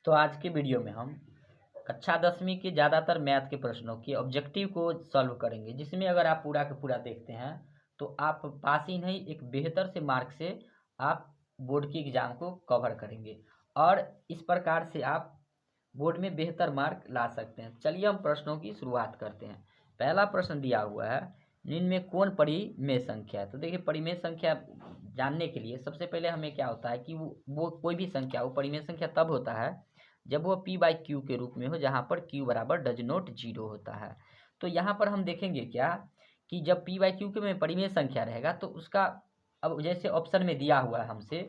तो आज के वीडियो में हम कक्षा 10वीं के ज़्यादातर मैथ के प्रश्नों के ऑब्जेक्टिव को सॉल्व करेंगे, जिसमें अगर आप पूरा का पूरा देखते हैं तो आप पास ही नहीं एक बेहतर से मार्क से आप बोर्ड की एग्ज़ाम को कवर करेंगे और इस प्रकार से आप बोर्ड में बेहतर मार्क ला सकते हैं। चलिए हम प्रश्नों की शुरुआत करते हैं। पहला प्रश्न दिया हुआ है, निम्न में कौन परिमेय संख्या है। तो देखिए, परिमेय संख्या जानने के लिए सबसे पहले हमें क्या होता है कि वो कोई भी संख्या वो परिमेय संख्या तब होता है जब वो p/q के रूप में हो, जहाँ पर q बराबर डज नॉट 0 होता है। तो यहाँ पर हम देखेंगे क्या कि जब p/q के में परिमेय संख्या रहेगा तो उसका, अब जैसे ऑप्शन में दिया हुआ है हमसे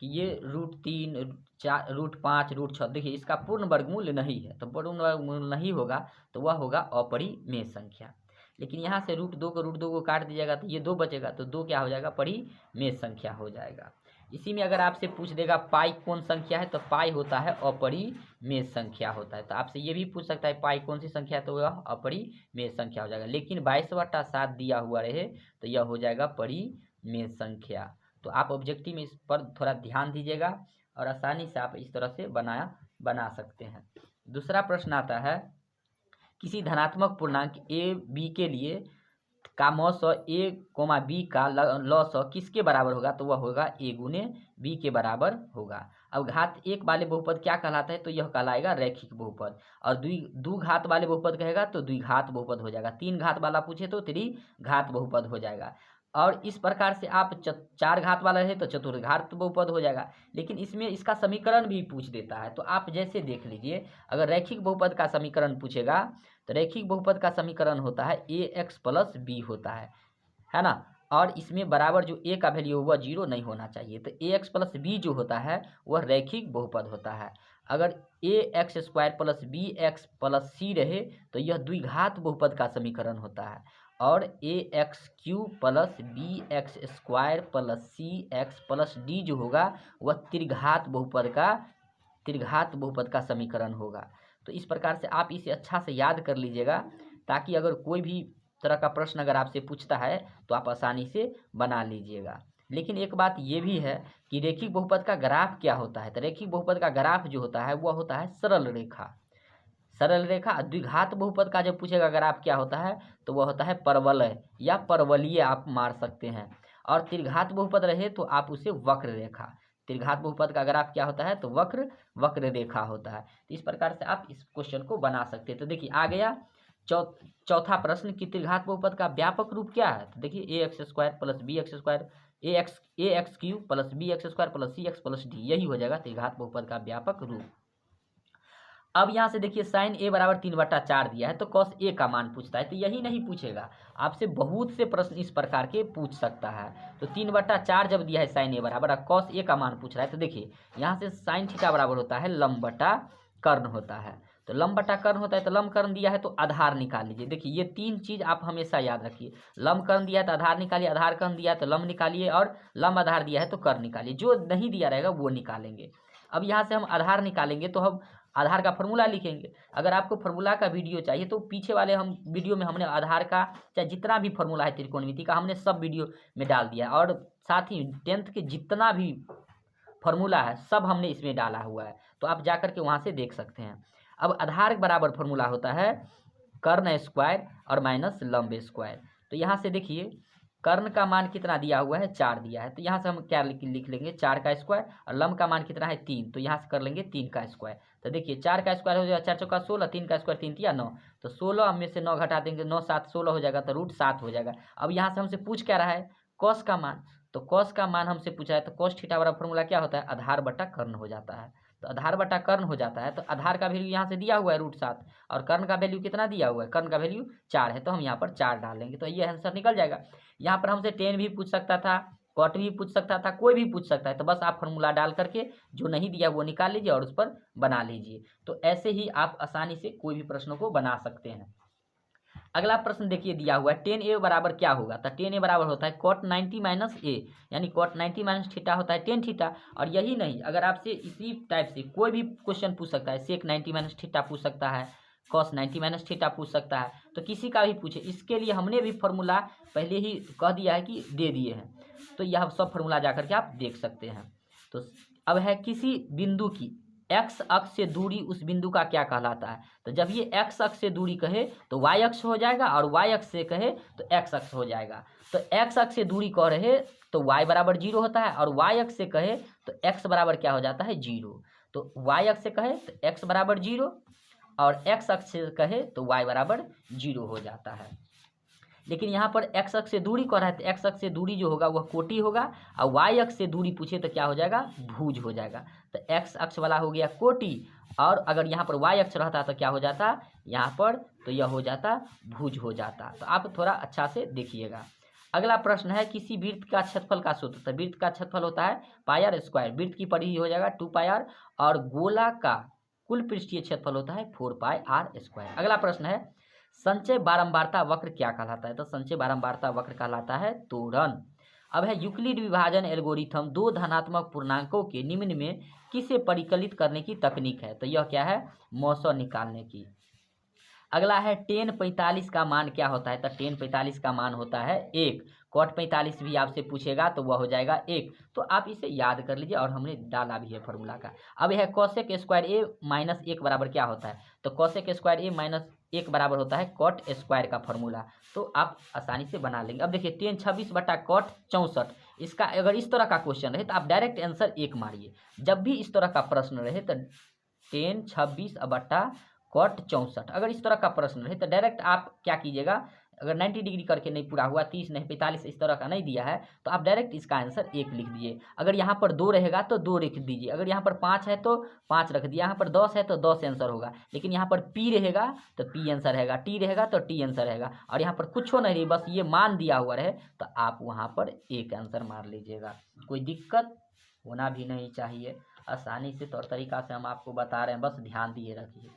कि ये √3, √4, √5, √6, देखिए इसका पूर्ण वर्गमूल नहीं है, तो पूर्ण वर्गमूल नहीं होगा तो वह होगा अपरिमेय संख्या। लेकिन यहाँ से √2 को काट दीजिएगा तो ये 2 बचेगा, तो 2 क्या हो जाएगा, परिमेय संख्या हो जाएगा। इसी में अगर आपसे पूछ देगा पाई कौन संख्या है, तो पाई होता है अपरिमेय संख्या होता है। तो आपसे ये भी पूछ सकता है पाई कौन सी संख्या है, तो वह अपरिमेय संख्या हो जाएगा। लेकिन 22/7 दिया हुआ रहे तो यह हो जाएगा परिमेय संख्या। तो आप ऑब्जेक्टिव में इस पर थोड़ा ध्यान दीजिएगा और आसानी से आप इस तरह से बना सकते हैं। दूसरा प्रश्न आता है, किसी धनात्मक पूर्णांक a b के लिए का मौस a, b का लॉस किसके बराबर होगा, तो वह होगा a गुने b के बराबर होगा। अब घात 1 वाले बहुपद क्या कहलाता है, तो यह कहलाएगा रैखिक बहुपद, और द्विघात वाले बहुपद कहेगा तो द्विघात बहुपद हो जाएगा। 3 घात वाला पूछे तो त्रिघात बहुपद हो जाएगा। और इस प्रकार से आप 4 घात वाला रहे तो चतुर्घात बहुपद हो जाएगा। लेकिन इसमें इसका समीकरण भी पूछ देता है, तो आप जैसे देख लीजिए, अगर रैखिक बहुपद का समीकरण पूछेगा तो रैखिक बहुपद का समीकरण होता है ax + b होता है ना। और इसमें बराबर जो a का वैल्यू वह 0 नहीं होना चाहिए, तो ax + b जो होता है वह रैखिक बहुपद होता है। अगर ax² + bx + c रहे तो यह द्विघात बहुपद का समीकरण होता है, और ax³ + bx² + cx + d जो होगा वह त्रिघात बहुपद का समीकरण होगा। तो इस प्रकार से आप इसे अच्छा से याद कर लीजिएगा, ताकि अगर कोई भी तरह का प्रश्न अगर आपसे पूछता है तो आप आसानी से बना लीजिएगा। लेकिन एक बात ये भी है कि रैखिक बहुपद का ग्राफ क्या होता है, तो रैखिक बहुपद का ग्राफ जो होता है वह होता है सरल रेखा। द्विघात बहुपद का जब पूछेगा ग्राफ क्या होता है, तो वह होता है परवलय या परवलीय आप मार सकते हैं। और त्रिघात बहुपद रहे तो आप उसे वक्र रेखा, त्रिघात बहुपद का ग्राफ क्या होता है, तो वक्र रेखा होता है। तो इस प्रकार से आप इस क्वेश्चन को बना सकते हैं। तो देखिए आ गया चौथा प्रश्न कि त्रिघात बहुपद का व्यापक रूप क्या है। तो देखिए ax² + bx², ax³ + bx² + cx + d, यही हो जाएगा त्रिघात बहुपद का व्यापक रूप। अब यहाँ से देखिए sin a बराबर 3/4 दिया है, तो cos a का मान पूछता है। तो यही नहीं पूछेगा, आपसे बहुत से प्रश्न इस प्रकार के पूछ सकता है। तो 3/4 जब दिया है sin a बराबर, cos a का मान पूछ रहा है, तो देखिए यहाँ से sin थीटा बराबर होता है लंब बटा कर्ण होता है। तो लंब बटा कर्ण होता है, तो लंब कर्ण दिया है तो आधार निकाल लीजिए। देखिए ये 3 चीज़ आप हमेशा याद रखिए, लंब कर्ण दिया है तो आधार निकालिए, आधार कर्ण दिया है तो लंब निकालिए, और लंब आधार दिया है तो कर्ण निकालिए। जो नहीं दिया रहेगा वो निकालेंगे। अब यहाँ से हम आधार निकालेंगे तो हम आधार का फॉर्मूला लिखेंगे। अगर आपको फॉर्मूला का वीडियो चाहिए तो पीछे वाले हम वीडियो में हमने आधार का चाहे जितना भी फॉर्मूला है त्रिकोणमिति का, हमने सब वीडियो में डाल दिया, और साथ ही 10th के जितना भी फॉर्मूला है सब हमने इसमें डाला हुआ है, तो आप जाकर के वहाँ से देख सकते हैं। अब आधार बराबर फॉर्मूला होता है कर्ण स्क्वायर और माइनस लंब स्क्वायर। तो यहाँ से देखिए कर्ण का मान कितना दिया हुआ है, 4 दिया है, तो यहाँ से हम क्या लिख लेंगे 4 का स्क्वायर, और लंब का मान कितना है 3, तो यहाँ से कर लेंगे 3 का स्क्वायर। तो देखिए 4 का स्क्वायर हो जाएगा 4 चौका 16, 3 का स्क्वायर 3 तिया 9, तो 16 में से 9 घटा देंगे, 9 7 16 हो जाएगा, तो √7 हो जाएगा। अब यहाँ से हमसे पूछ क्या रहा है, कॉस का मान, तो कॉस का मान हमसे पूछा है, तो कॉस थीटा बराबर फॉर्मूला क्या होता है, आधार बटा कर्ण हो जाता है। तो आधार बटा कर्ण हो जाता है, तो आधार का वैल्यू यहाँ से दिया हुआ है √7, और कर्ण का वैल्यू कितना दिया हुआ है, कर्ण का वैल्यू 4 है, तो हम यहाँ पर 4 डाल देंगे, तो ये आंसर निकल जाएगा। यहाँ पर हमसे 10 भी पूछ सकता था, कॉट भी पूछ सकता था, कोई भी पूछ सकता है, तो बस आप फॉर्मूला डाल करके जो नहीं दिया वो निकाल लीजिए और उस पर बना लीजिए। तो ऐसे ही आप आसानी से कोई भी प्रश्नों को बना सकते हैं। अगला प्रश्न देखिए दिया हुआ है 10a बराबर क्या होगा, तो 10a बराबर होता है cot 90 - a, यानी cot 90 - थीटा होता है tan थीटा। और यही नहीं, अगर आपसे इसी टाइप से कोई भी क्वेश्चन पूछ सकता है, sec 90 - थीटा पूछ सकता है, cos 90 - थीटा पूछ सकता है, तो किसी का भी पूछे, इसके लिए हमने भी फॉर्मूला पहले ही कह दिया है कि दे दिए हैं, तो यह सब फॉर्मूला जाकर के आप देख सकते हैं। तो अब है किसी बिंदु की एक्स अक्ष से दूरी उस बिंदु का क्या कहलाता है। तो जब ये एक्स अक्ष से दूरी कहे तो वाई अक्ष हो जाएगा, और वाई अक्ष से कहे तो एक्स अक्ष हो जाएगा। तो एक्स अक्ष से दूरी कह रहे तो वाई बराबर 0 होता है, और वाई अक्ष से कहे तो एक्स बराबर क्या हो जाता है 0। तो वाई अक्ष से कहे तो एक्स बराबर 0, और एक्स अक्ष से कहे तो वाई बराबर 0 हो जाता है। लेकिन यहाँ पर एक्स अक्ष से दूरी कह रहा है तो एक्स अक्ष से दूरी जो होगा वह कोटि होगा, और वाई अक्ष से दूरी पूछे तो क्या हो जाएगा भुज हो जाएगा। तो एक्स अक्ष वाला हो गया कोटि, और अगर यहाँ पर वाई अक्ष रहता तो क्या हो जाता यहाँ पर, तो यह हो जाता भुज हो जाता। तो आप थोड़ा अच्छा से देखिएगा। अगला प्रश्न है किसी वृत्त का क्षेत्रफल का सूत्र। तो वृत्त का क्षेत्रफल होता है पाई आर स्क्वायर, वृत्त की परिधि हो जाएगा 2 पाई आर, और गोला का कुल पृष्ठीय क्षेत्रफल होता है 4 पाई आर स्क्वायर। अगला प्रश्न है संचय बारंबारता वक्र क्या कहलाता है। तो संचय बारंबारता वक्र कहलाता है त्वरण। अब है यूक्लिड विभाजन एल्गोरिथम दो धनात्मक पूर्णांकों के निम्न में किसे परिकलित करने की तकनीक है। तो यह क्या है मौसौ निकालने की। अगला है tan 45 का मान क्या होता है। तो tan 45 का मान होता है 1। cot 45 भी आपसे पूछेगा तो वह हो जाएगा 1। तो आप इसे याद कर लीजिए, और हमने डाला भी है फॉर्मूला का। अब यह cosec स्क्वायर ए माइनस 1 बराबर क्या होता है। तो cosec स्क्वायर ए माइनस 1 बराबर होता है cot स्क्वायर का फॉर्मूला। तो आप आसानी से बना लेंगे। अब देखिए tan 26 बटा cot 64, इसका अगर इस तरह का क्वेश्चन रहे तो आप डायरेक्ट आंसर 1 मारिए। जब भी इस तरह का प्रश्न रहे तो tan 26 बटा cot 64, अगर इस तरह का प्रश्न रहे तो डायरेक्ट आप क्या कीजिएगा, अगर 90 डिग्री करके नहीं पूरा हुआ, 30 नहीं 45 इस तरह का नहीं दिया है, तो आप डायरेक्ट इसका आंसर 1 लिख दीजिए। अगर यहाँ पर 2 रहेगा तो 2 लिख दीजिए, अगर यहाँ पर 5 है तो 5 रख दिया, यहाँ पर 10 है तो 10 आंसर होगा। लेकिन यहाँ पर P रहेगा तो P आंसर रहेगा, T रहेगा तो T आंसर रहेगा, और यहाँ पर कुछ नहीं रही, बस ये मान दिया हुआ रहे तो आप वहाँ पर 1 आंसर मार लीजिएगा। कोई दिक्कत होना भी नहीं चाहिए। आसानी से तौर तरीका से हम आपको बता रहे हैं, बस ध्यान दिए रखिए।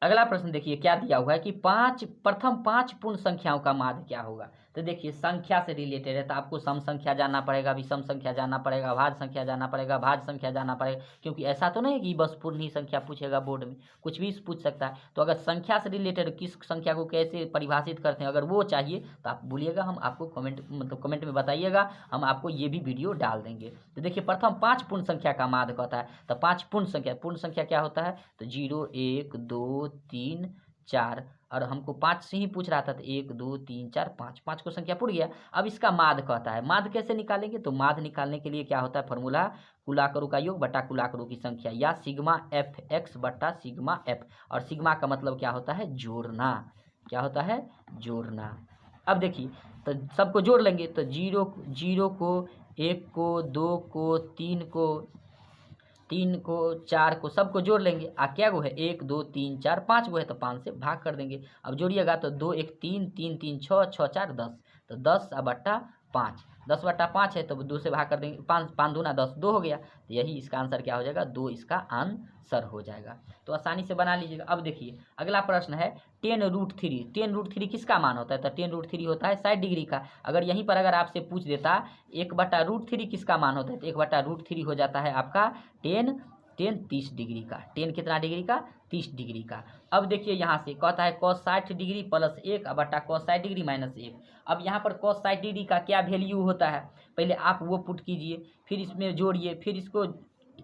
अगला प्रश्न देखिए क्या दिया हुआ है कि प्रथम पांच पूर्ण संख्याओं का माध्य क्या होगा। तो देखिए संख्या से रिलेटेड है तो आपको सम संख्या जानना पड़ेगा, विषम संख्या जानना पड़ेगा, भाज्य संख्या जानना पड़ेगा, भाज्य संख्या जानना पड़ेगा, क्योंकि ऐसा तो नहीं है कि बस पूर्ण ही संख्या पूछेगा बोर्ड में, कुछ भी पूछ सकता है। तो अगर संख्या से रिलेटेड किस संख्या को कैसे परिभाषित करते हैं अगर वो चाहिए तो आप बोलिएगा, हम आपको कमेंट में बताइएगा, हम आपको ये भी वीडियो डाल देंगे। तो देखिए प्रथम 5 पूर्ण संख्या का माध्य कहता है। तो 5 पूर्ण संख्या क्या होता है। तो 0 1 2 3 4, और हमको 5 से ही पूछ रहा था तो 1 2 3 4 5 को संख्या पूछ गया। अब इसका माध्य कहता है, माध्य कैसे निकालेंगे। तो माध्य निकालने के लिए क्या होता है फॉर्मूला, कुलाकरों का योग बटा कुलाकरों की संख्या, या सिग्मा एफ एक्स बटा सिग्मा एफ, और सिग्मा का मतलब क्या होता है जोड़ना, क्या होता है जोड़ना। अब देखिए तो सबको जोड़ लेंगे तो 0 को 1 को 2 को 3 को 4 को सबको जोड़ लेंगे। क्या वो है 1 2 3 4 5 वो है तो 5 से भाग कर देंगे। अब जोड़िएगा तो 2 1 3 3 3 6 6 4 10, तो 10 बटा 5, 10 बटा 5 है तो 2 से भाग कर देंगे, 5 दूना 10 2 हो गया। तो यही इसका आंसर क्या हो जाएगा 2 इसका आंसर हो जाएगा। तो आसानी से बना लीजिएगा। अब देखिए अगला प्रश्न है tan√3। tan√3 किसका मान होता है। तो tan√3 होता है 60 डिग्री का। अगर यहीं पर अगर आपसे पूछ देता 1/√3 किसका मान होता है, तो 1/√3 हो जाता है आपका tan 30 डिग्री का। tan कितना डिग्री का 30 डिग्री का। अब देखिए यहाँ से कहता है cos 60 डिग्री प्लस 1 बटा cos 60 डिग्री माइनस 1। अब यहाँ पर cos 60 डिग्री का क्या वैल्यू होता है, पहले आप वो पुट कीजिए, फिर इसमें जोड़िए, फिर इसको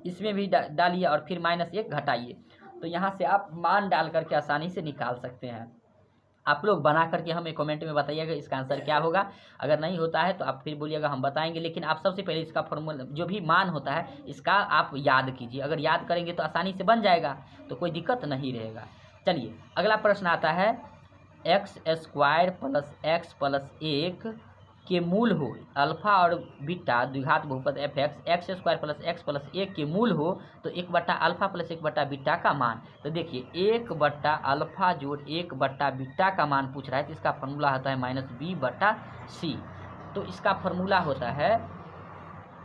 इसमें भी डालिए, और फिर -1 घटाइए। तो यहाँ से आप मान डाल करके आसानी से निकाल सकते हैं। आप लोग बना करके हमें कमेंट में बताइएगा इसका आंसर क्या होगा। अगर नहीं होता है तो आप फिर बोलिएगा हम बताएंगे, लेकिन आप सबसे पहले इसका फॉर्मूला जो भी मान होता है इसका आप याद कीजिए। अगर याद करेंगे तो आसानी से बन जाएगा, तो कोई दिक्कत नहीं रहेगा। चलिए अगला प्रश्न आता है x² प्लस x प्लस 1 के मूल हो अल्फा और बीटा द्विघात बहुपद fx, x² plus x plus 1 के मूल हो तो 1 बटा अल्फा प्लस 1 बटा बीटा का मान। तो देखिए 1 बटा अल्फा जोड़ 1 बटा बीटा का मान पूछ रहा है, तो इसका फॉर्मूला होता है -b/c। तो इसका फॉर्मूला होता है,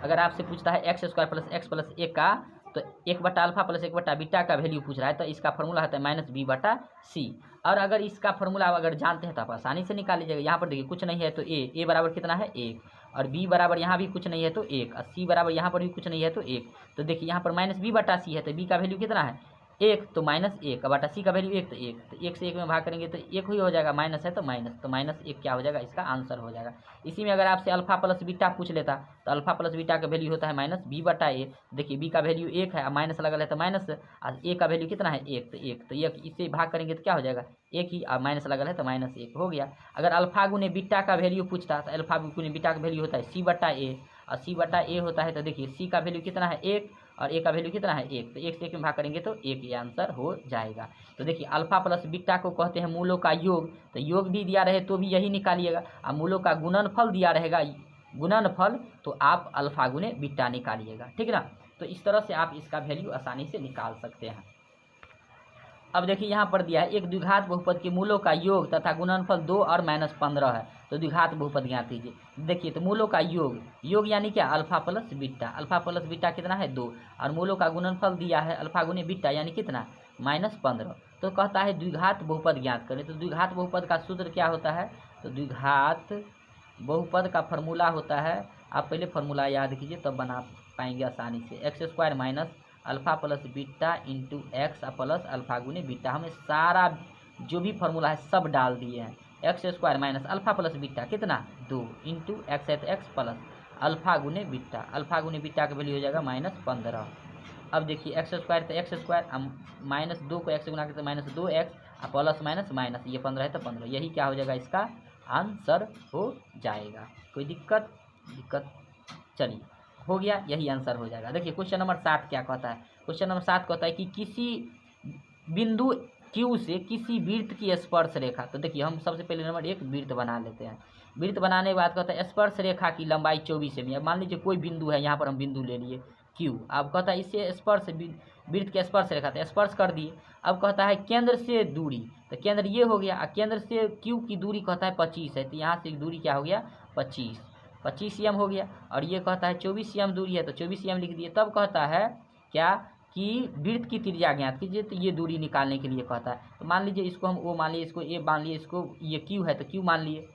अगर आपसे पूछता है x² प्लस x प्लस 1 का, तो 1 बटा अल्फा प्लस 1 बटा बीटा का वैल्यू पूछ रहा है, तो इसका फॉर्मूला होता है -b/c। और अगर इसका फॉर्मूला अगर जानते हैं तो आप आसानी से निकाल लीजिएगा। यहाँ पर देखिए कुछ नहीं है तो a बराबर कितना है 1, और b बराबर यहाँ भी कुछ नहीं है तो 1, और c बराबर यहाँ पर भी कुछ नहीं है तो 1। तो देखिए यहाँ पर -b/c है तो b का वैल्यू कितना है एक तो माइनस एक, बटा सी का वैल्यू एक, तो एक से एक में भाग करेंगे तो एक ही हो जाएगा, माइनस है तो माइनस, तो माइनस एक क्या हो जाएगा, इसका आंसर हो जाएगा। इसी में अगर आपसे अल्फा प्लस बीटा पूछ लेता तो अल्फा प्लस बीटा का वैल्यू होता है माइनस बी बटा ए। देखिए बी का वैल्यू एक है, माइनस लगल है तो माइनस, और ए का वैल्यू कितना है एक, तो एक, तो एक इससे भाग करेंगे तो क्या हो जाएगा एक ही, और माइनस लगल है तो माइनस एक हो गया। अगर अल्फा गुने बीटा का वैल्यू पूछता तो अल्फा गुने बीटा का वैल्यू होता है सी बटा ए, और सी बटा ए होता है, तो देखिए सी का वैल्यू कितना है एक, और ए का वैल्यू कितना है एक, तो एक से एक में भाग करेंगे तो एक ये आंसर हो जाएगा। तो देखिए अल्फा प्लस बीटा को कहते हैं मूलों का योग, तो योग भी दिया रहे तो भी यही निकालिएगा, और मूलों का गुणनफल दिया रहेगा गुणनफल, तो आप अल्फा गुने बीटा निकालिएगा, ठीक ना। तो इस तरह से आप इसका वैल्यू आसानी से निकाल सकते हैं। अब देखिए यहाँ पर दिया है एक द्विघात बहुपद के मूलों का योग तथा गुणनफल 2 और -15 है, तो द्विघात बहुपद ज्ञात कीजिए। देखिए तो मूलों का योग यानी क्या alpha plus beta, alpha plus beta कितना है 2, और मूलों का गुणनफल दिया है अल्फा गुने बीटा यानी कितना -15। तो कहता है द्विघात बहुपद ज्ञात करें, तो द्विघात बहुपद का सूत्र क्या होता है, तो द्विघात बहुपद का फॉर्मूला होता है, आप पहले फॉर्मूला याद कीजिए तब बना पाएंगे आसानी से, x square minus alpha plus beta into x plus alpha गुने बीटा। हमें सारा जो भी फार्मूला है सब डाल दिए हैं। X square minus alpha plus beta कितना 2 इंटू एक्स है तो एक्स प्लस अल्फा गुने बीटा, अल्फा गुने बीटा का वैल्यू हो जाएगा -15। अब देखिए एक्स स्क्वायर तो एक्स स्क्वायर, माइनस 2 को एक्स गुना करते -2x, प्लस माइनस माइनस, ये 15 है तो 15, यही क्या हो जाएगा इसका आंसर हो जाएगा। कोई दिक्कत चलिए हो गया, यही आंसर हो जाएगा। देखिए क्वेश्चन नंबर 7 क्या कहता है, क्वेश्चन नंबर 7 कहता है कि किसी बिंदु Q से किसी वृत्त की स्पर्श रेखा, तो देखिए हम सबसे पहले नंबर एक वृत्त बना लेते हैं। वृत्त बनाने के बाद कहता है स्पर्श रेखा की लंबाई 24 सेमी। अब मान लीजिए कोई बिंदु है, यहाँ पर हम बिंदु ले लिए Q, अब कहता है इससे स्पर्श वृत्त के स्पर्श रेखा, तो स्पर्श कर दिए। अब कहता है केंद्र से दूरी, तो केंद्र ये हो गया, केंद्र से Q की दूरी कहता है 25 है, तो यहाँ से दूरी क्या हो गया 25 cm हो गया, और ये कहता है 24 cm दूरी है तो 24 cm लिख दिए। तब कहता है क्या कि वृत्त की त्रिज्या ज्ञात कीजिए, तो ये दूरी निकालने के लिए कहता है। तो मान लीजिए इसको हम O मान लिए, इसको A मान लिए, इसको ये Q है तो Q मान लिए।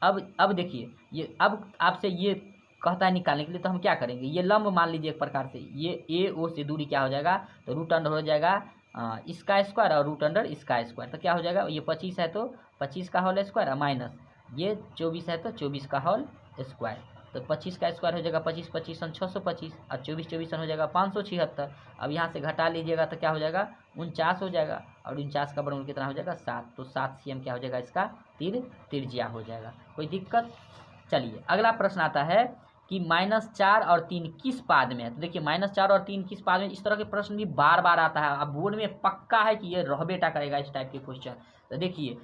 अब देखिए ये अब आपसे ये कहता है निकालने के लिए, तो हम क्या करेंगे, ये लंब मान लीजिए एक प्रकार से, ये AO से दूरी क्या हो जाएगा, तो रूट अंडर हो जाएगा इसका स्क्वायर और रूट अंडर इसका स्क्वायर, तो क्या हो जाएगा, ये 25 है तो 25 का होल स्क्वायर माइनस ये 24 है तो 24 का होल स्क्वायर, तो 25 का स्क्वायर हो जाएगा 25 25 625, और 24 24 हो जाएगा 576। अब यहाँ से घटा लीजिएगा तो क्या हो जाएगा 49 हो जाएगा, और 49 का वर्गमूल कितना हो जाएगा 7, तो 7 cm क्या हो जाएगा इसका त्रिज्या हो जाएगा। कोई दिक्कत। चलिए अगला प्रश्न आता है कि -4 और 3 किस पाद में है, तो देखिए -4 और 3 किस पाद में, इस तरह के प्रश्न भी बार बार आता है। अब बोर्ड में पक्का है कि ये रह बेटा करेगा इस टाइप के क्वेश्चन। तो देखिए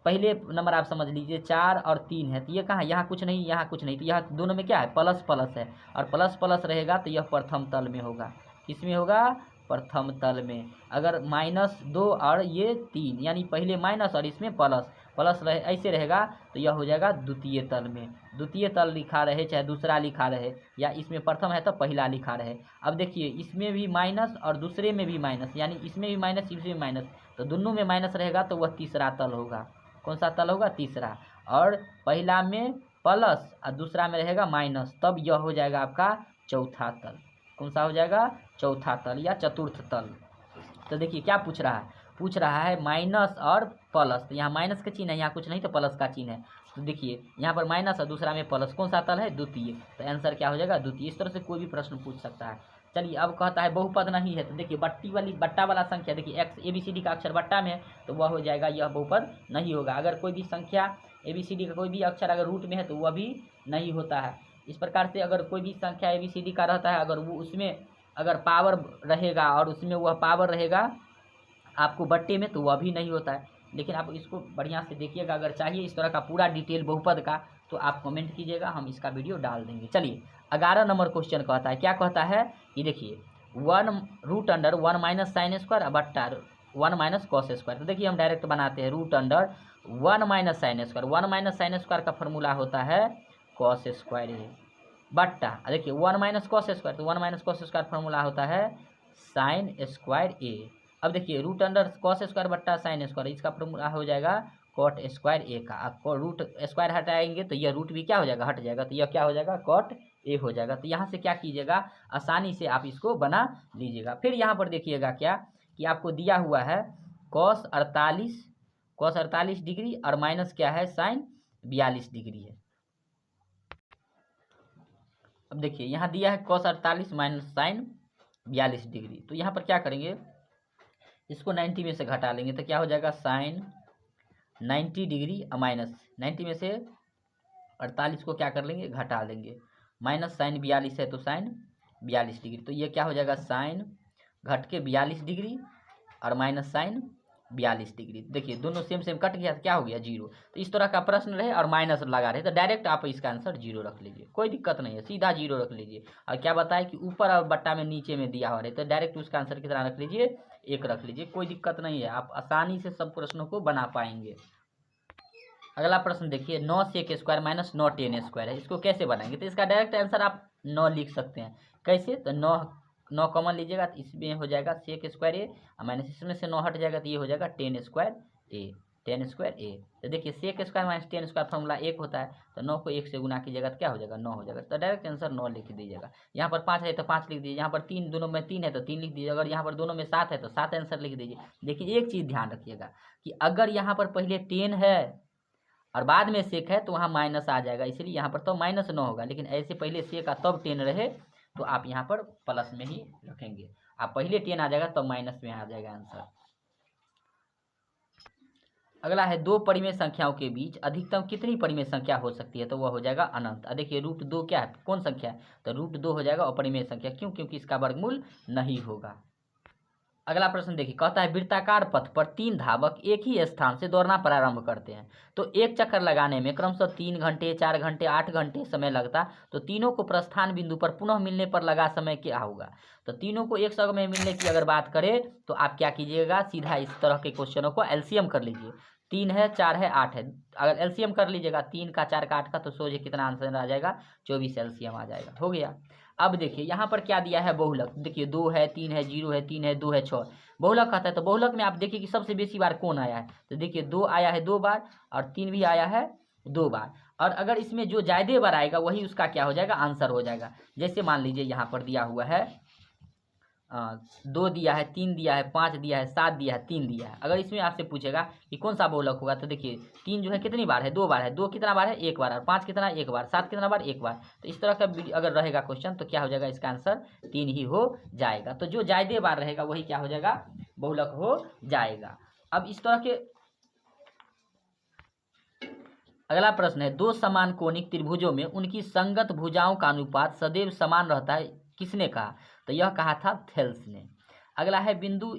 पहले नंबर आप समझ लीजिए 4 और 3 है, तो ये कहाँ, यहाँ कुछ नहीं यहाँ कुछ नहीं, तो यहाँ दोनों में क्या है प्लस प्लस है, और प्लस प्लस रहेगा तो यह प्रथम तल में होगा। किस में होगा, प्रथम तल में। अगर -2 और ये 3 यानी पहले माइनस और इसमें प्लस प्लस रहे, ऐसे रहेगा तो यह हो जाएगा द्वितीय तल में। द्वितीय तल लिखा रहे चाहे दूसरा लिखा रहे, या इसमें प्रथम है तो पहला लिखा रहे। अब देखिए इसमें भी माइनस और दूसरे में भी माइनस, यानी इसमें भी माइनस इसमें भी माइनस, तो दोनों में माइनस रहेगा तो वह तीसरा तल होगा। कौन सा तल होगा, तीसरा। और पहला में प्लस और दूसरा में रहेगा माइनस, तब यह हो जाएगा आपका चौथा तल। कौन सा हो जाएगा, चौथा तल या चतुर्थ तल। तो देखिए क्या पूछ रहा है माइनस और प्लस, तो यहाँ माइनस का चिन्ह है, यहाँ कुछ नहीं तो प्लस का चिन्ह है। तो देखिए यहाँ पर माइनस और दूसरा में प्लस, कौन सा तल है, द्वितीय, तो आंसर क्या हो जाएगा द्वितीय। इस तरह से कोई भी प्रश्न पूछ सकता है। चलिए अब कहता है बहुपद नहीं है, तो देखिए बट्टा वाला संख्या, देखिए एक्स ABCD का अक्षर बट्टा में है तो वह हो जाएगा, यह बहुपद नहीं होगा। अगर कोई भी संख्या ABCD का कोई भी अक्षर अगर रूट में है तो वह भी नहीं होता है। इस प्रकार से अगर कोई भी संख्या ABCD का रहता है, अगर वो उसमें अगर पावर रहेगा और उसमें वह पावर रहेगा आपको बट्टे में, तो वह भी नहीं होता है। लेकिन आप इसको बढ़िया से देखिएगा, अगर चाहिए इस तरह का पूरा डिटेल बहुपद का तो आप कमेंट कीजिएगा, हम इसका वीडियो डाल देंगे। चलिए 11 नंबर क्वेश्चन कहता है, क्या कहता है कि देखिए 1√1 माइनस साइन स्क्वायर बट्टा 1 माइनस कॉस स्क्वायर। तो देखिए हम डायरेक्ट बनाते हैं √1 minus sine square. 1 minus sine square का फॉर्मूला होता है कॉस स्क्वायर ए बट्टा, देखिए 1 माइनस कॉस स्क्वायर, तो 1 माइनस कॉस स्क्वायर फॉर्मूला होता है साइन स्क्वायर ए। अब देखिए √कॉस स्क्वायर बट्टा साइन स्क्वायर, इसका फॉर्मूला हो जाएगा कॉट स्क्वायर ए का। आपको रूट स्क्वायर हटाएंगे तो यह रूट भी क्या हो जाएगा, हट जाएगा, तो यह क्या हो जाएगा कॉट ए हो जाएगा। तो यहाँ से क्या कीजिएगा, आसानी से आप इसको बना लीजिएगा। फिर यहाँ पर देखिएगा क्या कि आपको दिया हुआ है cos 48 डिग्री और माइनस क्या है sin 42 डिग्री है। अब देखिए यहाँ दिया है cos 48 माइनस sin 42 डिग्री। तो यहाँ पर क्या करेंगे, इसको 90 में से घटा लेंगे तो क्या हो जाएगा sin 90 डिग्री माइनस 90 में से 48 को क्या कर लेंगे, घटा लेंगे, माइनस sin 42 है तो sin 42 डिग्री। तो ये क्या हो जाएगा, sin घट के 42 डिग्री और माइनस sin 42 डिग्री। देखिए दोनों सेम सेम कट गया तो क्या हो गया, जीरो। तो इस तरह का प्रश्न रहे और माइनस लगा रहे तो डायरेक्ट आप इसका आंसर जीरो रख लीजिए, कोई दिक्कत नहीं है, सीधा जीरो रख लीजिए। और क्या बताए कि ऊपर और बट्टा में नीचे में दिया हुआ रहे तो डायरेक्ट उसका आंसर कितना रख लीजिए, एक रख लीजिए, कोई दिक्कत नहीं है, आप आसानी से सब प्रश्नों को बना पाएंगे। अगला प्रश्न देखिए 9 sec square minus 9 tan square है, इसको कैसे बनाएंगे। तो इसका डायरेक्ट आंसर आप 9 लिख सकते हैं। कैसे, तो 9 कॉमन लीजिएगा तो इसमें हो जाएगा sec स्क्वायर ए माइनस इसमें से 9 हट जाएगा तो ये हो जाएगा tan स्क्वायर ए। तो देखिए sec square minus tan square formula 1 होता है, तो 9 को 1 से गुना कीजिएगा तो क्या हो जाएगा, 9 हो जाएगा। तो डायरेक्ट आंसर 9 लिख दीजिएगा। यहाँ पर 5 है तो 5 लिख दीजिए, यहाँ पर 3 दोनों में 3 है तो 3 लिख दीजिए, अगर यहाँ पर दोनों में 7 है तो 7 आंसर लिख दीजिए। देखिए एक चीज़ ध्यान रखिएगा कि अगर यहाँ पर पहले 10 है और बाद में सेक है तो वहाँ माइनस आ जाएगा, इसलिए यहाँ पर तो माइनस 9 होगा। लेकिन ऐसे पहले सेक का तब 10 रहे तो आप यहाँ पर प्लस में ही रखेंगे। आप पहले 10 आ जाएगा तब माइनस में आ जाएगा आंसर। अगला है दो परिमेय संख्याओं के बीच अधिकतम कितनी परिमेय संख्या हो सकती है, तो वह हो जाएगा अनंत। देखिए √2 क्या है, कौन संख्या है, तो √2 हो जाएगा अपरिमेय संख्या। क्यों, क्योंकि इसका वर्गमूल नहीं होगा। अगला प्रश्न देखिए, कहता है वृत्ताकार पथ पर 3 धावक एक ही स्थान से दौड़ना प्रारंभ करते हैं, तो एक चक्कर लगाने में क्रमशः 3 घंटे, 4 घंटे, 8 घंटे समय लगता, तो तीनों को प्रस्थान बिंदु पर पुनः मिलने पर लगा समय क्या होगा। तो तीनों को एक समय मिलने की अगर बात करें तो आप क्या कीजिएगा, सीधा इस तरह के क्वेश्चनों को एलसीएम कर लीजिए। 3 है, 4 है, 8 है, अगर एलसीएम कर लीजिएगा 3 का, 4 का, 8 का, तो सोझे कितना आंसर आ जाएगा, 24 एलसीएम आ जाएगा, हो गया। अब देखिए यहाँ पर क्या दिया है, बहुलक। देखिए 2 है, 3 है, 0 है, 3 है, 2 है, 6 बहुलक आता है। तो बहुलक में आप देखिए कि सबसे बेसी बार कौन आया है, तो देखिए 2 आया है 2 बार और 3 भी आया है 2 बार। और अगर इसमें जो ज़्यादा बार आएगा वही उसका क्या हो जाएगा, आंसर हो जाएगा। जैसे मान लीजिए यहाँ पर दिया हुआ है 2 दिया है, 3 दिया है, 5 दिया है, 7 दिया है, 3 दिया है। अगर इसमें आपसे पूछेगा कि कौन सा बहुलक होगा, तो देखिए 3 जो है कितनी बार है, 2 बार है, 2 कितना बार है, 1 बार, और 5 कितना, 1 बार, 7 कितना बार, 1 बार। तो इस तरह का अगर रहेगा क्वेश्चन तो क्या हो जाएगा, इसका आंसर 3 ही हो जाएगा। तो जो ज़्यादा बार रहेगा वही क्या हो जाएगा, बहुलक हो जाएगा। अब इस तरह के अगला प्रश्न है, दो समान कोणिक त्रिभुजों में उनकी संगत भुजाओं का अनुपात सदैव समान रहता है, किसने कहा, तो यह कहा था थेल्स ने। अगला है बिंदु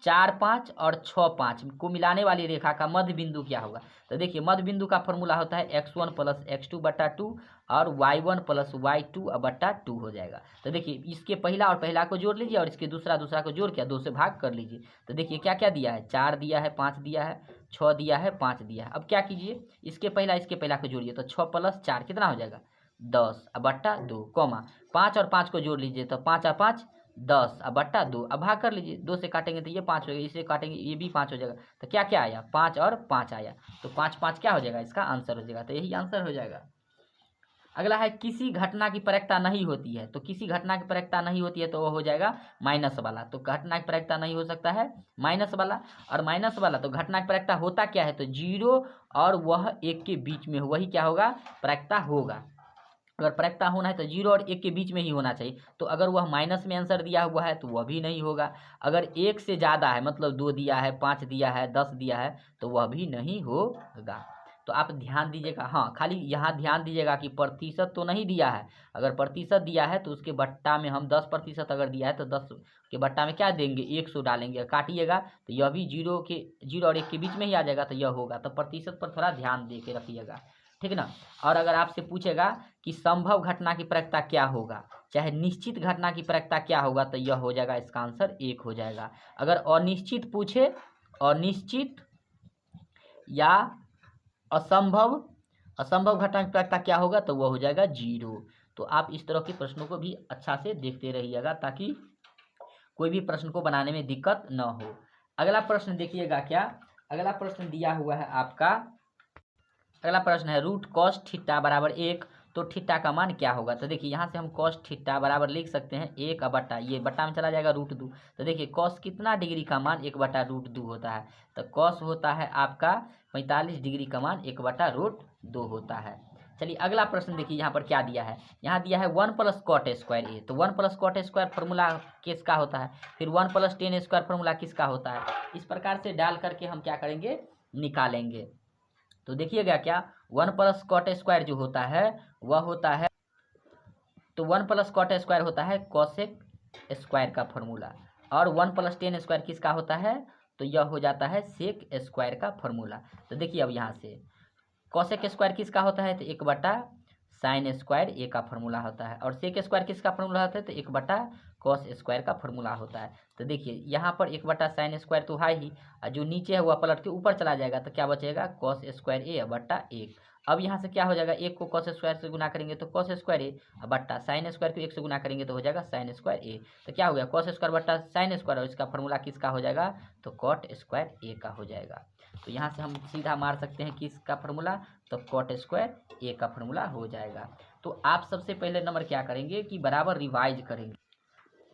4, 5 और 6, 5 को मिलाने वाली रेखा का मध्य बिंदु क्या होगा। तो देखिए मध्य बिंदु का फॉर्मूला होता है x1 + x2 बटा 2 और y1 + y2 बटा 2 हो जाएगा। तो देखिए इसके पहला और पहला को जोड़ लीजिए और इसके दूसरा को जोड़ के 2 से भाग कर लीजिए। तो देखिए क्या क्या दिया है, 4 दिया है, 5 दिया है, 6 दिया है, 5 दिया है। अब क्या कीजिए, इसके पहला को जोड़िए तो 6 + 4 कितना हो जाएगा, 10 बटा 2, 5 और 5 को जोड़ लीजिए तो 5 और 5 10 बटा 2। अब भाग कर लीजिए, 2 से काटेंगे तो ये 5 हो जाएगा, इसे काटेंगे ये भी 5 हो जाएगा। तो क्या क्या आया, 5 और 5 आया, तो 5 5 क्या हो जाएगा, इसका आंसर हो जाएगा। तो यही आंसर हो जाएगा। अगला है किसी घटना की प्रायिकता नहीं होती है, तो किसी घटना की प्रायिकता नहीं होती है तो वो हो जाएगा माइनस वाला। तो घटना की प्रायिकता नहीं हो सकता है माइनस वाला, और माइनस वाला तो घटना की प्रायिकता होता क्या है, तो 0 और वह 1 के बीच में वही क्या होगा, प्रायिकता होगा। अगर प्रायिकता होना है तो 0 और 1 के बीच में ही होना चाहिए। तो अगर वह माइनस में आंसर दिया हुआ है तो वह भी नहीं होगा। अगर 1 से ज़्यादा है, मतलब 2 दिया है, 5 दिया है, 10 दिया है, तो वह भी नहीं होगा। तो आप ध्यान दीजिएगा, हाँ खाली यहाँ ध्यान दीजिएगा कि प्रतिशत तो नहीं दिया है। अगर प्रतिशत दिया है तो उसके बट्टा में हम 10% अगर दिया है तो 10 के बट्टा में क्या देंगे, 100 डालेंगे, काटिएगा तो यह भी 0 और 1 के बीच में ही आ जाएगा, तो यह होगा। तो प्रतिशत पर थोड़ा ध्यान दे के रखिएगा, ठीक ना। और अगर आपसे पूछेगा कि संभव घटना की प्रायिकता क्या होगा, चाहे निश्चित घटना की प्रायिकता क्या होगा, तो यह हो जाएगा, इसका आंसर 1 हो जाएगा। अगर अनिश्चित पूछे, अनिश्चित या असंभव घटना की प्रायिकता क्या होगा, तो वह हो जाएगा 0। तो आप इस तरह के प्रश्नों को भी अच्छा से देखते रहिएगा ताकि कोई भी प्रश्न को बनाने में दिक्कत न हो। अगला प्रश्न देखिएगा क्या, अगला प्रश्न दिया हुआ है आपका, अगला प्रश्न है √cos θ = 1 तो थीटा का मान क्या होगा। तो देखिए यहाँ से हम कॉस थीटा बराबर लिख सकते हैं 1/, ये बट्टा में चला जाएगा √2। तो देखिए कॉस कितना डिग्री का मान 1/√2 होता है। तो कॉस होता है आपका 45 डिग्री का मान 1/√2 होता है। चलिए अगला प्रश्न देखिए यहाँ पर क्या दिया है। यहाँ दिया है 1 + cot स्क्वायर ए। तो 1 + cot स्क्वायर फॉर्मूला किसका होता है, फिर 1 + tan स्क्वायर फॉर्मूला किसका होता है। इस प्रकार से डाल करके हम क्या करेंगे, निकालेंगे। तो देखिएगा क्या 1 + cot स्क्वायर जो होता है वह होता है, तो 1 + cot स्क्वायर होता है कोसेक स्क्वायर का फॉर्मूला, और 1 + tan स्क्वायर किसका होता है, तो यह हो जाता है सेक स्क्वायर का फॉर्मूला। तो देखिए अब यहाँ से कोसेक स्क्वायर किसका होता है, तो 1/sin स्क्वायर ए का फॉर्मूला होता है, और सेक स्क्वायर किसका फॉर्मूला होता है, तो 1/cos स्क्वायर का फॉर्मूला होता है। तो देखिए यहाँ पर 1/sin स्क्वायर तो है ही, और जो नीचे है वह पलट के ऊपर चला जाएगा, तो क्या बचेगा cos स्क्वायर ए बट्टा 1। अब यहाँ से क्या हो जाएगा, 1 को cos स्क्वायर से गुना करेंगे तो cos स्क्वायर ए बट्टा sin स्क्वायर को 1 से गुना करेंगे तो हो जाएगा sin स्क्वायर ए। तो क्या हो गया cos स्क्वायर बट्टा sin स्क्वायर, और इसका फॉर्मूला किसका हो जाएगा, तो cot स्क्वायर ए का हो जाएगा। तो यहाँ से हम सीधा मार सकते हैं किसका फॉर्मूला, तो cot स्क्वायर ए का फॉर्मूला हो जाएगा। तो आप सबसे पहले नंबर क्या करेंगे कि बराबर रिवाइज करेंगे।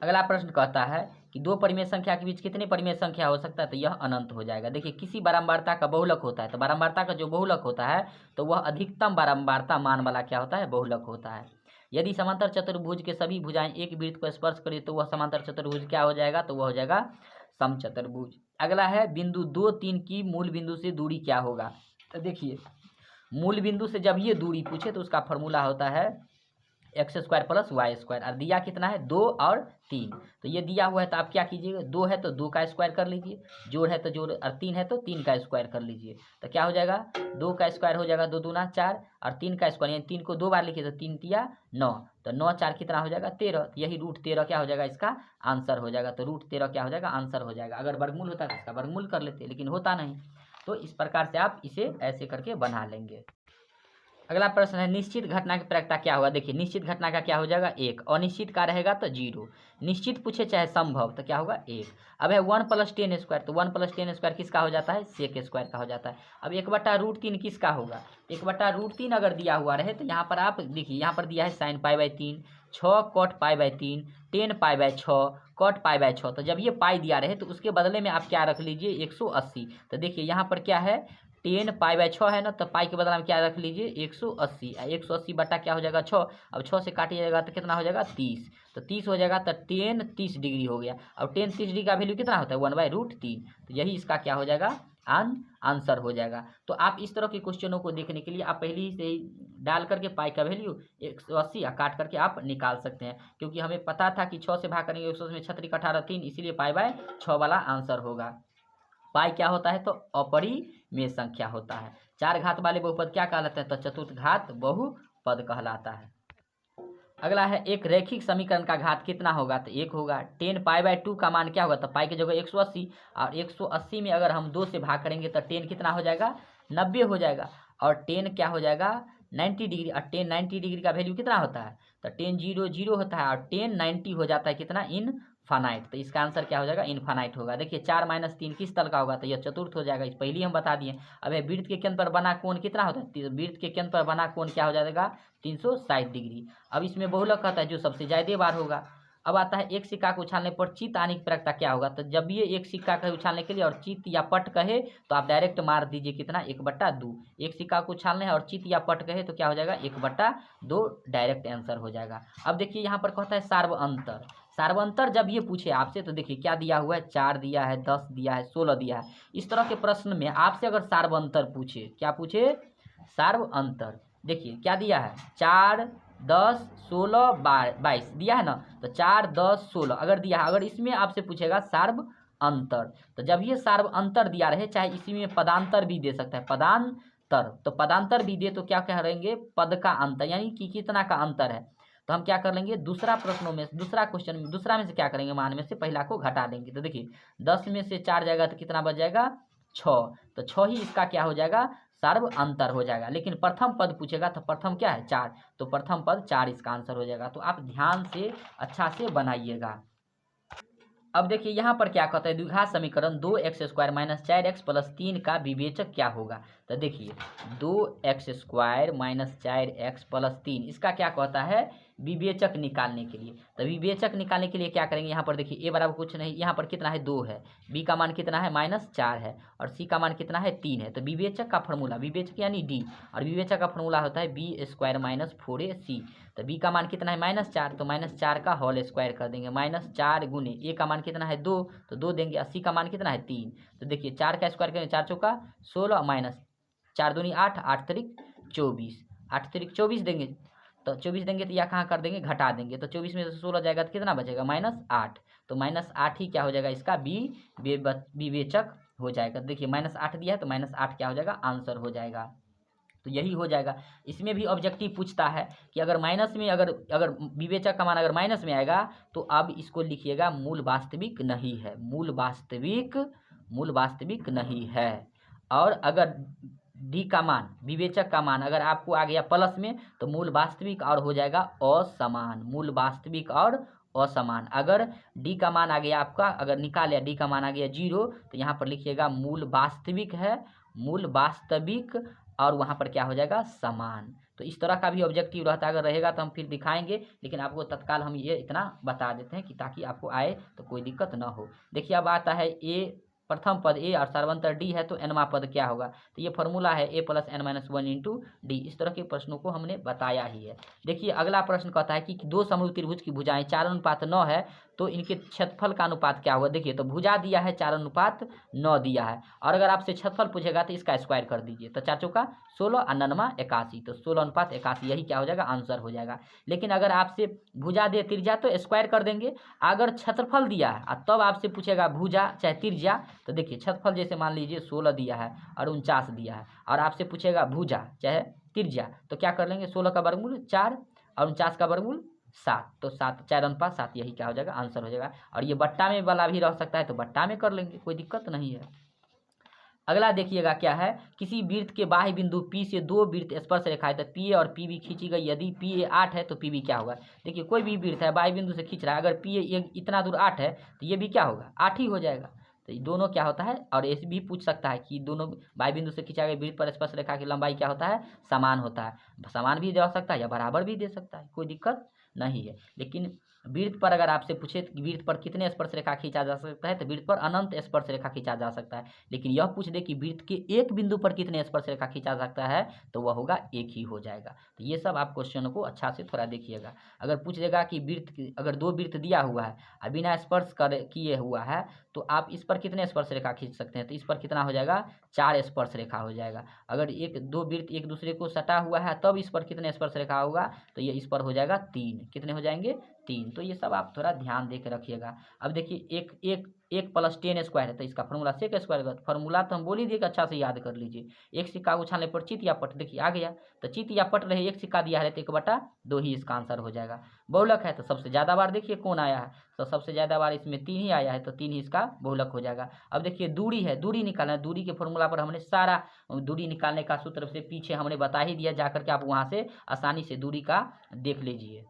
अगला प्रश्न कहता है कि दो परिमेय संख्या के बीच कितने परिमेय संख्या हो सकता है, तो यह अनंत हो जाएगा। देखिए किसी बारंबारता का बहुलक होता है, तो बारंबारता का जो बहुलक होता है तो वह अधिकतम बारंबारता मान वाला क्या होता है, बहुलक होता है। यदि समांतर चतुर्भुज के सभी भुजाएं एक वृत्त को स्पर्श करे तो वह समांतर चतुर्भुज क्या हो जाएगा, तो वह हो जाएगा समचतुर्भुज। अगला है बिंदु 2, 3 की मूल बिंदु से दूरी क्या होगा। तो देखिए मूल बिंदु से जब ये दूरी पूछे तो उसका फॉर्मूला होता है x² + y², और दिया कितना है 2 और 3। तो ये दिया हुआ है तो आप क्या कीजिएगा, 2 है तो 2 का स्क्वायर कर लीजिए, जोड़ है तो जोड़, और 3 है तो 3 का स्क्वायर कर लीजिए। तो क्या हो जाएगा 2 का स्क्वायर हो जाएगा 2 दूना 4, और 3 का स्क्वायर यानी 3 को 2 बार लिखिए तो 3 तिया 9, तो 9 4 कितना हो जाएगा 13। यही √13 क्या हो जाएगा, इसका आंसर हो जाएगा। तो √13 क्या हो जाएगा, आंसर हो जाएगा। अगर वर्गमूल होता तो इसका वर्गमूल कर लेते, लेकिन होता नहीं। तो इस प्रकार से आप इसे ऐसे करके बना लेंगे। अगला प्रश्न है निश्चित घटना की प्रायिकता क्या होगा। देखिए निश्चित घटना का क्या हो जाएगा 1, अनिश्चित का रहेगा तो 0, निश्चित पूछे चाहे संभव तो क्या होगा 1। अब है 1 + tan स्क्वायर, तो 1 + tan स्क्वायर किसका हो जाता है, सेक स्क्वायर का हो जाता है। अब 1/√3 किसका होगा, 1/√3 अगर दिया हुआ रहे तो यहाँ पर आप देखिए यहाँ पर दिया है sin π/3, 6 cot π/3, tan π/6, cot π/6। तो जब ये पाई दिया रहे तो उसके बदले में आप क्या रख लीजिए 180। तो देखिए यहाँ पर क्या है tan π/6 है ना, तो पाई के बदला में क्या रख लीजिए 180, 180 बटा क्या हो जाएगा 6। अब 6 से काटिएगा तो कितना हो जाएगा 30, तो 30 हो जाएगा, तो tan 30 डिग्री हो गया। अब tan 30 डिग्री का वैल्यू कितना होता है 1/√3, तो यही इसका क्या हो जाएगा आंसर हो जाएगा। तो आप इस तरह के क्वेश्चनों को देखने के लिए आप पहले ही से ही डाल करके पाई का वैल्यू 180 काट करके आप निकाल सकते हैं, क्योंकि हमें पता था कि 6 से भाग करेंगे 180 में 6 × 18 3, इसीलिए π/6 वाला आंसर होगा। पाई क्या होता है, तो अपरिमेय संख्या होता है। 4 घात वाले बहुपद क्या कहलाते हैं, तो चतुर्थ घात बहुपद कहलाता है। अगला है एक रैखिक समीकरण का घात कितना होगा, तो 1 होगा। tan π/2 का मान क्या होगा, तो पाई की जगह 180, और 180 में अगर हम 2 से भाग करेंगे तो tan कितना हो जाएगा 90 हो जाएगा, और tan क्या हो जाएगा 90 डिग्री, और tan 90 डिग्री का वैल्यू कितना होता है, तो tan 0 0 होता है, और tan 90 हो जाता है कितना इनफाइनाइट। तो इसका आंसर क्या हो जाएगा इनफाइनाइट होगा। देखिए 4 - 3 किस तल का होगा, तो यह चतुर्थ हो जाएगा, इस पहले ही हम बता दिए। अब है वृत्त के केंद्र पर बना कोण कितना होता है, वृत्त के केंद्र पर बना कोण क्या हो जाएगा 360 डिग्री। अब इसमें बहुलक कहता है जो सबसे ज्यादा बार होगा। अब आता है एक सिक्का को उछालने पर चित्त आने की प्रायिकता क्या होगा, तो जब ये एक सिक्का कहे उछालने के लिए और चित्त या पट कहे तो आप डायरेक्ट मार दीजिए कितना 1/2। एक सिक्का को उछालने है और चित्त या पट कहे तो क्या हो जाएगा 1/2, डायरेक्ट आंसर हो जाएगा। अब देखिए यहाँ पर कहता है सार्वअंतर। सार्वअंतर जब ये पूछे आपसे तो देखिए क्या दिया हुआ है, 4 दिया है, 10 दिया है, 16 दिया है। इस तरह के प्रश्न में आपसे अगर सार्वअंतर पूछे, क्या पूछे सार्वअंतर, देखिए क्या दिया है 4 10 16 22 दिया है ना, तो 4 10 16 अगर दिया है, अगर इसमें आपसे पूछेगा सार्व अंतर, तो जब ये सार्व अंतर दिया रहे, चाहे इसी में पदांतर भी दे सकता है, पदांतर, तो पदांतर भी दे तो क्या कहेंगे पद का अंतर, यानी कि कितना का अंतर है। तो हम क्या कर लेंगे दूसरा प्रश्नों में, दूसरा क्वेश्चन में, दूसरा में से क्या करेंगे मान में से पहला को घटा लेंगे। तो देखिए 10 में से 4 जाएगा तो कितना बच जाएगा 6, तो 6 ही इसका क्या हो जाएगा सर्व अंतर हो जाएगा। लेकिन प्रथम पद पूछेगा तो प्रथम क्या है 4, तो प्रथम पद 4 इसका आंसर हो जाएगा। तो आप ध्यान से अच्छा से बनाइएगा। अब देखिए यहाँ पर क्या कहता है, द्विघात समीकरण 2x² - 4x + 3 का विवेचक क्या होगा। तो देखिए 2x² - 4x + 3 इसका क्या कहता है, विवेचक निकालने के लिए। तो विवेचक निकालने के लिए क्या करेंगे, यहाँ पर देखिए a बराबर कुछ नहीं, यहाँ पर कितना है 2 है, b का मान कितना है -4 है और c का मान कितना है 3 है। तो विवेचक का फॉर्मूला, विवेचक यानी d, और विवेचक का फॉर्मूला होता है b² - 4ac। तो b का मान कितना है -4, तो -4 का होल स्क्वायर कर देंगे, -4 गुने a का मान कितना है 2, तो 2 देंगे, 80 का मान कितना है 3। तो देखिए 4 का स्क्वायर करेंगे, 4 चौका 16 माइनस 4 दूनी 8, 8 तिरिक 24, 8 तिरिक 24 देंगे। तो 24 देंगे तो यह कहाँ कर देंगे, घटा देंगे। तो 24 में से 16 जाएगा तो कितना बचेगा, -8। तो -8 ही क्या हो जाएगा, इसका विवेचक हो जाएगा। देखिए -8 दिया है तो -8 क्या हो जाएगा, आंसर हो जाएगा। तो यही हो जाएगा। इसमें भी ऑब्जेक्टिव पूछता है कि अगर माइनस में, अगर विवेचक का मान अगर माइनस में आएगा तो अब इसको लिखिएगा मूल वास्तविक नहीं है, मूल वास्तविक नहीं है। और अगर डी का मान, विवेचक का मान अगर आपको आ गया प्लस में तो मूल वास्तविक और हो जाएगा असमान, मूल वास्तविक और असमान। अगर डी का मान आ गया आपका, अगर निकाल लिया डी का मान आ गया 0 तो यहाँ पर लिखिएगा मूल वास्तविक है, मूल वास्तविक, और वहाँ पर क्या हो जाएगा, समान। तो इस तरह का भी ऑब्जेक्टिव रहता है, अगर रहेगा तो हम फिर दिखाएंगे, लेकिन आपको तत्काल हम ये इतना बता देते हैं कि ताकि आपको आए तो कोई दिक्कत ना हो। देखिए अब आता है ए, प्रथम पद ए और सर्वंतर डी है तो nवां पद क्या होगा। तो ये फॉर्मूला है a + n - 1 × d। इस तरह के प्रश्नों को हमने बताया ही है। देखिए अगला प्रश्न कहता है कि दो समरूप त्रिभुज की भुजाएं 4:9 है तो इनके क्षेत्रफल का अनुपात क्या होगा। देखिए तो भुजा दिया है 4:9 दिया है, और अगर आपसे क्षेत्रफल पूछेगा तो इसका स्क्वायर कर दीजिए। तो 4 चौका 16 और 9 81, तो 16:81 यही क्या हो जाएगा, आंसर हो जाएगा। लेकिन अगर आपसे भुजा दे त्रिज्या तो स्क्वायर कर देंगे। अगर क्षेत्रफल दिया है तब आपसे पूछेगा भुजा चाहे त्रिज्या, तो देखिए क्षेत्रफल जैसे मान लीजिए 16 दिया है और 49 दिया है, और आपसे पूछेगा भुजा चाहे त्रिज्या, तो क्या कर लेंगे, 16 का वर्गमूल 4 और 49 का वर्गमूल 7, तो 7 4:7 यही क्या हो जाएगा, आंसर हो जाएगा। और ये बट्टा में वाला भी रह सकता है तो बट्टा में कर लेंगे, कोई दिक्कत नहीं है। अगला देखिएगा क्या है, किसी वृत्त के बाह्य बिंदु P से दो वृत्त स्पर्श रेखा है तो PA और PB खींची गई। यदि PA 8 है तो PB क्या होगा। देखिए कोई भी वृत्त है बाह्य बिंदु से खींच रहा है, अगर PA इतना दूर 8 है तो ये भी क्या होगा, 8 ही हो जाएगा। तो ये दोनों क्या होता है, और ऐसे भी पूछ सकता है कि दोनों बाह्य बिंदु से खींचा गया वृत्त पर स्पर्श रेखा की लंबाई क्या होता है, समान होता है। समान भी दे सकता है या बराबर भी दे सकता है, कोई दिक्कत नहीं है। लेकिन वृत्त पर अगर आपसे पूछे कि वृत्त पर कितने स्पर्श रेखा खींचा जा सकता है तो वृत्त पर अनंत स्पर्श रेखा खींचा जा सकता है। लेकिन यह पूछ दे कि वृत्त के एक बिंदु पर कितने स्पर्श रेखा खींचा जा सकता है तो वह होगा एक ही हो जाएगा। तो ये सब आप क्वेश्चन को अच्छा से थोड़ा देखिएगा। अगर पूछ देगा कि वृत्त, अगर दो वृत्त दिया हुआ है और बिना स्पर्श किए हुआ है तो आप इस पर कितने स्पर्श रेखा खींच सकते हैं, तो इस पर कितना हो जाएगा, 4 स्पर्श रेखा हो जाएगा। अगर दो वृत्त एक दूसरे को सटा हुआ है तब इस पर कितने स्पर्श रेखा होगा, तो ये इस पर हो जाएगा 3। कितने हो जाएंगे, 3। तो ये सब आप थोड़ा ध्यान दे के रखिएगा। अब देखिए एक + 10 स्क्वायर है तो इसका फॉर्मूला सेक स्क्वायर का फॉर्मूला तो हम बोल ही दिए कि अच्छा से याद कर लीजिए। एक सिक्का उछालने पर चित या पट, देखिए आ गया। तो चित या पट रहे, एक सिक्का दिया है तो 1/2 ही इसका आंसर हो जाएगा। बहुलक है तो सबसे ज़्यादा बार देखिए कौन आया है, तो सबसे ज़्यादा बार इसमें 3 ही आया है तो 3 ही इसका बहुलक हो जाएगा। अब देखिए दूरी है, दूरी निकालना है। दूरी के फॉर्मूला पर हमने सारा दूरी निकालने का सूत्र से पीछे हमने बता ही दिया, जाकर के आप वहाँ से आसानी से दूरी का देख लीजिए।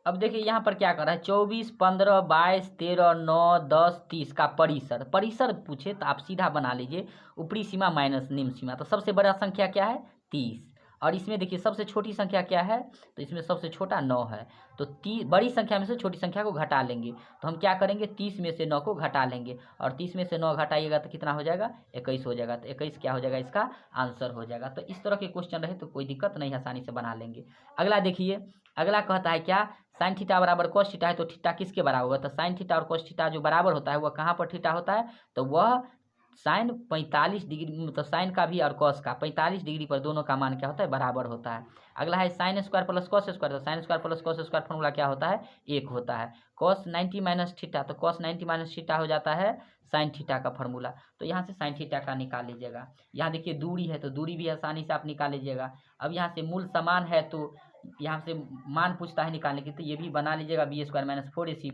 अब देखिए यहाँ पर क्या कर रहा है, 24, 15, 22, 13, 9, 10, 30 का परिसर पूछे तो आप सीधा बना लीजिए ऊपरी सीमा माइनस निम्न सीमा। तो सबसे बड़ा संख्या क्या है, 30, और इसमें देखिए सबसे छोटी संख्या क्या है, तो इसमें सबसे छोटा 9 है। तो बड़ी संख्या में से छोटी संख्या को घटा लेंगे, तो हम क्या करेंगे, 30 में से 9 को घटा लेंगे, और 30 में से 9 घटाइएगा तो कितना हो जाएगा, 21 हो जाएगा। तो 21 क्या हो जाएगा, इसका आंसर हो जाएगा। तो इस तरह के क्वेश्चन रहे तो कोई दिक्कत नहीं, आसानी से बना लेंगे। अगला देखिए, अगला कहता है क्या, साइन थीटा बराबर कॉस थीटा है तो थीटा किसके बराबर होगा। तो साइन थीटा और कॉस थीटा जो बराबर होता है वह कहाँ पर थीटा होता है, तो वह साइन 45 डिग्री, मतलब साइन का भी और कॉस का 45 डिग्री पर दोनों का मान क्या होता है, बराबर होता है। अगला है sine square plus cos square, तो sine square plus cos square formula क्या होता है, 1 होता है। कॉस 90 माइनस थीटा, तो कॉस 90 माइनस थीटा हो जाता है साइन थीटा का फॉर्मूला। तो यहाँ से साइन थीटा का निकाल लीजिएगा। यहाँ देखिए दूरी है तो दूरी भी आसानी से आप निकाल लीजिएगा। अब यहाँ से मूल समान है तो यहाँ से मान पूछता है निकालने की, तो ये भी बना लीजिएगा b² - 4ac।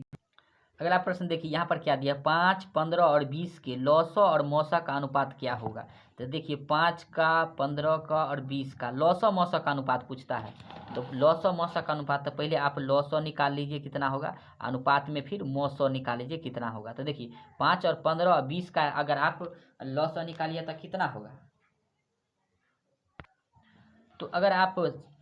अगला प्रश्न देखिए, यहाँ पर क्या दिया, 5, 15 और 20 के लौसौ और मौसा का अनुपात क्या होगा। तो देखिए 5 का, 15 का और 20 का लौसौ मौसा का अनुपात पूछता है। तो लौसौ मौसा का अनुपात, तो पहले आप लौसौ निकाल लीजिए कितना होगा, अनुपात में फिर मौसौ निकाल लीजिए कितना होगा। तो देखिए 5 और 15 और 20 का अगर आप लौसौ निकालिए तो कितना होगा। तो अगर आप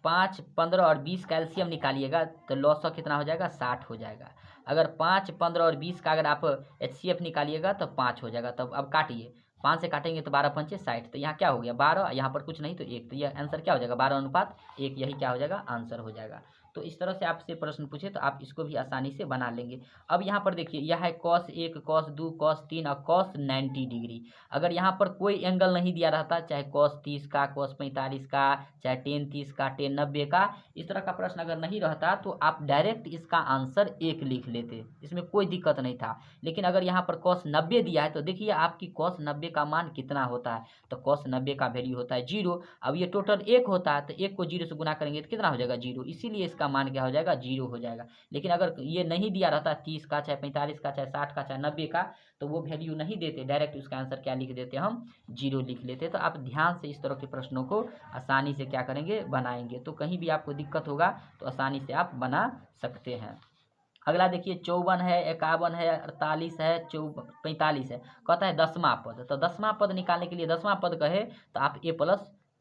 5, 15 और 20 का एलसीएम निकालिएगा तो लौसौ कितना हो जाएगा, 60 हो जाएगा। अगर 5, 15 और 20 का अगर आप एचसीएफ निकालिएगा तो 5 हो जाएगा। तब अब काटिए, 5 से काटेंगे तो 12 पंचे 60। तो यहाँ क्या हो गया, 12, यहाँ पर कुछ नहीं तो 1। तो यह आंसर क्या हो जाएगा, 12:1, यही क्या हो जाएगा, आंसर हो जाएगा। तो इस तरह से आपसे प्रश्न पूछे तो आप इसको भी आसानी से बना लेंगे। अब यहाँ पर देखिए, यह है cos 1, cos 2, cos 3 और cos 90 डिग्री। अगर यहाँ पर कोई एंगल नहीं दिया रहता, चाहे cos 30 का, cos 45 का, चाहे tan 30 का, tan 90 का, इस तरह का प्रश्न अगर नहीं रहता तो आप डायरेक्ट इसका आंसर 1 लिख लेते, इसमें कोई दिक्कत नहीं था। लेकिन अगर यहाँ पर cos 90 दिया है तो देखिए आपकी cos 90 का मान कितना होता है, तो cos 90 का वैल्यू होता है 0। अब ये टोटल 1 होता है तो 1 को 0 से गुना करेंगे तो कितना हो जाएगा, 0, इसीलिए इसका मान क्या हो जाएगा, 0 हो जाएगा। लेकिन अगर ये नहीं दिया रहता 30 का, चाहे 45 का, चाहे 60 का, चाहे 90 का, तो वो वैल्यू नहीं देते, डायरेक्ट उसका आंसर क्या लिख देते, हम 0 लिख लेते। तो आप ध्यान से इस तरह के प्रश्नों को आसानी से क्या करेंगे, बनाएंगे। तो कहीं भी आपको दिक्कत होगा तो आसानी से आप बना सकते हैं। अगला देखिए 54 है, 51 है, 48 है, 45 है, कहता है 10वां पद। तो 10वां पद निकालने के लिए 10वां पद कहे तो आप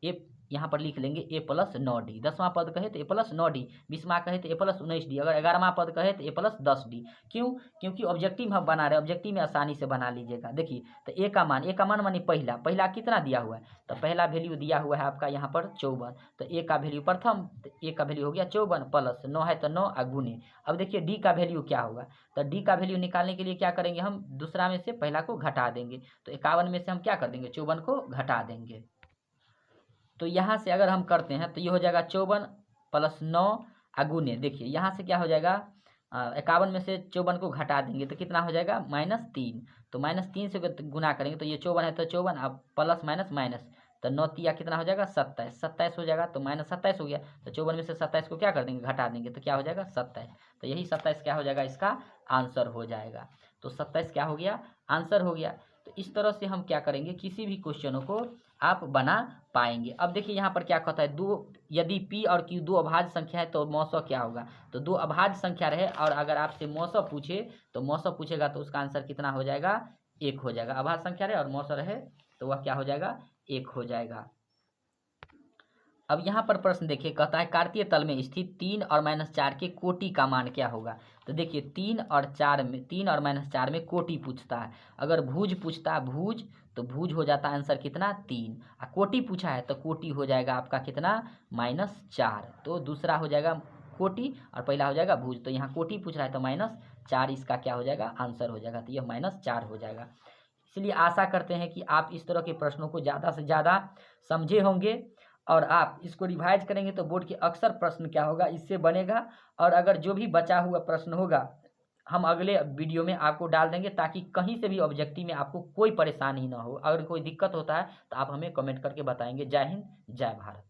a यहाँ पर लिख लेंगे a+9d। 10वां पद कहे तो a+9d, 20वां कहे तो a+19d, अगर 11वां पद कहे तो a+10d। क्यों, क्योंकि ऑब्जेक्टिव हम बना रहे हैं, ऑब्जेक्टिव में आसानी से बना लीजिएगा। देखिए तो a का मान मानी पहला कितना दिया हुआ है, तो पहला वैल्यू दिया हुआ है आपका यहाँ पर 54। तो a का वैल्यू प्रथम, तो a का वैल्यू हो गया 54 प्लस 9 है तो 9 गुने। अब देखिए d का वैल्यू क्या होगा, तो d का वैल्यू निकालने के लिए क्या करेंगे, हम दूसरा में से पहला को घटा देंगे। तो 51 में से हम क्या कर देंगे, 54 को घटा देंगे। तो यहाँ से अगर हम करते हैं तो ये हो जाएगा 54 प्लस 9 गुने। देखिए यहाँ से क्या हो जाएगा, 51 में से 54 को घटा देंगे तो कितना हो जाएगा, -3। तो -3 से गुना करेंगे तो ये 54 है तो 54, अब प्लस माइनस माइनस, तो 9 तिया कितना हो जाएगा, 27 हो जाएगा। तो -27 हो गया, तो 54 में से 27 को क्या कर देंगे, घटा देंगे, तो क्या हो जाएगा 27। तो यही 27 क्या हो जाएगा, इसका आंसर हो जाएगा। तो 27 क्या हो गया, आंसर हो गया। तो इस तरह से हम क्या करेंगे, किसी भी क्वेश्चनों को आप बना पाएंगे। अब देखिए यहाँ पर क्या कहता है, यदि p और q दो अभाज्य संख्या है तो मौसौ क्या होगा। तो दो अभाज्य संख्या रहे और अगर आपसे मौसौ पूछे तो मौसौ पूछेगा तो उसका आंसर कितना हो जाएगा, 1 हो जाएगा। अभाज्य संख्या रहे और मौसौ रहे तो वह क्या हो जाएगा, 1 हो जाएगा। अब यहाँ पर प्रश्न देखिए, कहता है कार्तीय तल में स्थित 3 और -4 के कोटि का मान क्या होगा। तो देखिए 3 और -4 में कोटि पूछता है। अगर भुज पूछता है, भुज, तो भुज हो जाता है आंसर कितना, 3। और कोटि पूछा है तो कोटि हो जाएगा आपका कितना, -4। तो दूसरा हो जाएगा कोटि और पहला हो जाएगा भुज। तो यहाँ कोटि पूछ रहा है तो -4 इसका क्या हो जाएगा, आंसर हो जाएगा। तो यह -4 हो जाएगा। इसलिए आशा करते हैं कि आप इस तरह के प्रश्नों को ज़्यादा से ज़्यादा समझे होंगे और आप इसको रिवाइज करेंगे तो बोर्ड के अक्सर प्रश्न क्या होगा, इससे बनेगा। और अगर जो भी बचा हुआ प्रश्न होगा हम अगले वीडियो में आपको डाल देंगे, ताकि कहीं से भी ऑब्जेक्टिव में आपको कोई परेशानी ना हो। अगर कोई दिक्कत होता है तो आप हमें कमेंट करके बताएंगे। जय हिंद, जय भारत।